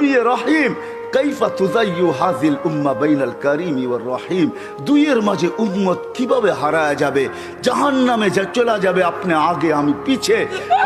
নবী রহিম কাইফা তুযায়্যু হাযিল উম্মাহ বাইনাল কারীম ওয়ার রহিম, দুইয়ের মাঝে উম্মত কিভাবে হারায় যাবে, জাহান্নামে চলে যাবে। আপনি আগে আমি পিছে,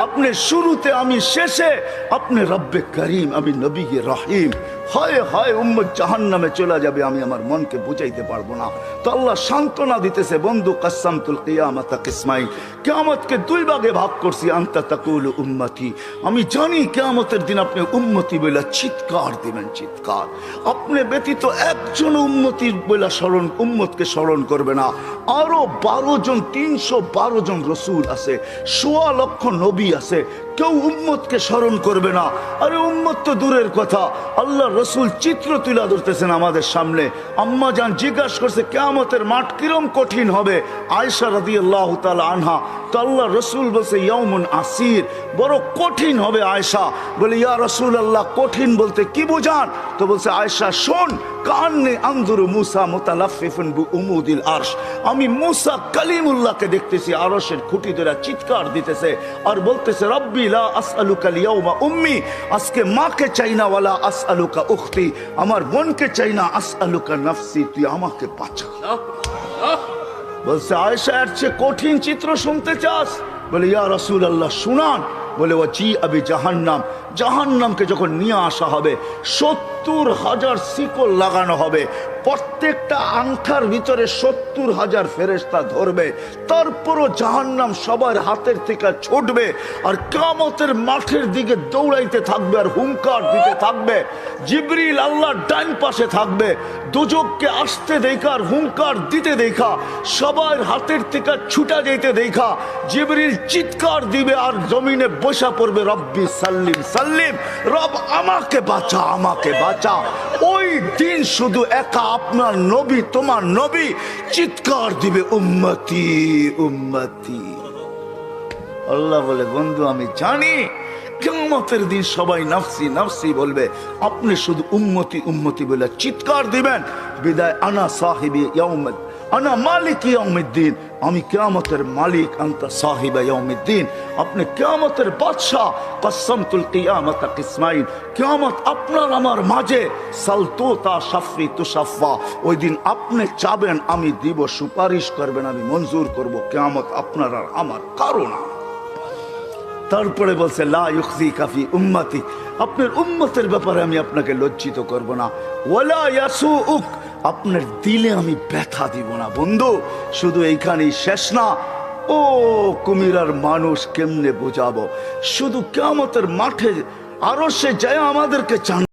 আপনি শুরুতে আমি শেষে, আপনি রব্বে করিম আমি নবী রহিম। হয় হয় উম্মত জাহান্নামে চলে যাবে, আমি আমার মনকে বুঝাইতে পারবো না। তো আল্লাহ সান্ত্বনা দিতেছে, বন্ধু কাসসামতুল কিয়ামাতা কিসমাইন, কিয়ামতকে দুই ভাগে ভাগ করছি। আনতা তাকুলু উম্মতি, আমি জানি কিয়ামতের দিন আপনি উম্মতি বলে চিৎকার দিবেন, চিৎকার। আপনি ব্যতীত একজন উম্মতির বলে উম্মতকে স্মরণ করবে না। আরো 12 জন, 312 জন রসুল আছে, 1.25 লক্ষ নবী আছে, কেউ উম্মতকে স্মরণ করবে না। আরে উম্মত তো দূরের কথা, আল্লাহ রসুল চিত্র তুলে ধরতেছেন আমাদের সামনে। আম্মা জান জিজ্ঞাসা করছে কিয়ামতের মাঠ কিরম কঠিন হবে, আয়েশা রাদিয়াল্লাহু তাআলা আনহা। তো আল্লাহ রসুল বলছে ইয়াউমুন আসির, বড় কঠিন হবে। আয়েশা বলে ইয়া রাসূলুল্লাহ কঠিন বলতে কি বোঝান? তো বলছে আয়েশা শোন, কান্নে আনজুরু মুসা মুতালাফফিফুন বিউমুদিল আরশ, আমি মুসা কালিমুল্লাহকে দেখতেছি আরশের খুঁটি ধরে চিৎকার দিতেছে আর বলতেছে রব্বি লা আসআলুকা আল-ইয়াওমা উম্মি, আজকে মাকে চাই না, ওয়ালা আসআলুকা উখতি, আমার বোনকে চাই না, আসআলুকা নাফসি, তুই আমাকে বাঁচা। বলছে আয়েশা এর চেয়ে কঠিন চিত্র শুনতে চাস? বলে ইয়া রাসূলুল্লাহ শুনান। বলে ওয়াজি আবি জাহান্নাম, জাহান্নামকে যখন নিয়ে আসা হবে 70,000 শিকল লাগানো হবে, প্রত্যেকটা আংটার ভিতরে 70,000 ফেরেশতা ধরবে, তারপরও জাহান্নাম সবার হাতের থেকে ছুটবে আর কিয়ামতের মাঠের দিকে দৌড়াইতে থাকবে আর হুঙ্কার দিতে থাকবে। জিবরিল আল্লাহর ডান পাশে থাকবে, দোজখকে আসতে দেখা আর হুঙ্কার দিতে দেখা, সবার হাতের থেকে ছুটা যেতে দেখা জিবরিল চিৎকার দিবে আর জমিনে বসা পড়বে রব্বি সাল্লিম সাল্লিম, রব আমাকে বাঁচা, আমাকে বাঁচা। ওই দিন শুধু একা আপনার নবী, তোমার নবী চিৎকার দিবে উম্মতি উম্মতি। আল্লাহ বলে বন্ধু আমি জানি কিয়ামতের দিন সবাই নাফসি নাফসি বলবে, আপনি শুধু উম্মতি উম্মতি বলে চিৎকার দিবেন। বিদায় আনা সাহিবি ইয়াউমিদ, আনা মালিক ইয়াউমিদ্দিন, আমি কিয়ামতের মালিক, আনতা সাহিবা ইয়াউমিদ্দিন, আপনি কিয়ামতের বাদশা। কাসসামতুল কিয়ামাতা কিসমাইন, কিয়ামত আপনার আমার মাঝে। সালতুতা শাফি তুশাফা, ওই দিন আপনি চাবেন আমি দিব, সুপারিশ করবেন আমি মঞ্জুর করব। কিয়ামত আপনার আর আমার কারো না। তারপরে বলছে লা ইউখজিকা ফি উম্মতি, আপনার উম্মতের ব্যাপারে আমি আপনাকে লজ্জিত করব না। ওয়ালা ইয়াসুউক, আপনার দিলে আমি ব্যথা দিব না। বন্ধু শুধু এইখানেই শেষ না, ও কুমিরার মানুষ কেমনে বোঝাবো, শুধু কিয়ামতের মাঠে আরো সে যায় আমাদেরকে